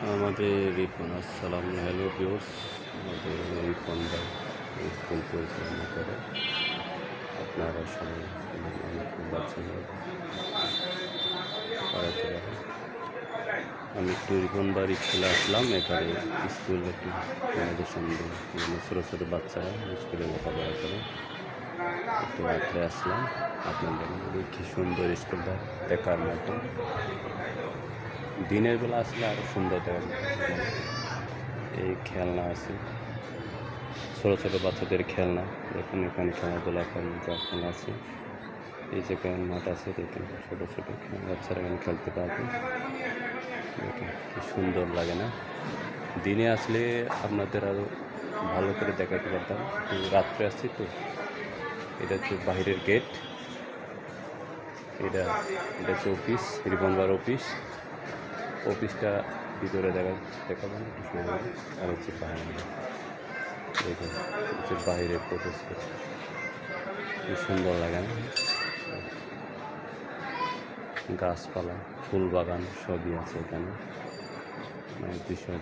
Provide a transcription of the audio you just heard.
আমাদের রিপন আসসালাম hello viewers. আমাদের রিপন ভাই স্কুল পরিচালনা করে। আপনারা সবাই অনেক বাচ্চারা পড়াতে পারে। আমি একটু রিপন বাড়ি স্কুলে আসলাম। এখানে স্কুল একটু আমাদের সামনে ছোটো ছোটো বাচ্চারা স্কুলে লেখাপড়া করে। একটু রাত্রে আসলাম আপনাদের কি সুন্দর স্কুলটা দেখার মতো। দিনের বেলা আসলে আরও সুন্দর দেখা যায়। এই খেলনা আছে, ছোটো ছোটো বাচ্চাদের খেলনা। দেখুন এখানে খেলাধুলা করার যখন আছে, এই যে মাঠ আছে, দেখুন ছোটো ছোটো বাচ্চারা এখানে খেলতে পারবে। দেখুন কি সুন্দর লাগে না? দিনে আসলে আপনাদের আরও ভালো করে দেখাতে পারতাম, কিন্তু রাত্রে আসছি তো। এটা হচ্ছে বাহিরের গেট, এটা এটা হচ্ছে অফিস, রিবনবার অফিসটা ভিতরে দেখাবেন একটু সময়। আর হচ্ছে বাইরে, দেখুন হচ্ছে বাইরের প্রবেশটা কি সুন্দর লাগে না? গাছপালা, ফুল বাগান সবই আছে এখানে। বিষয়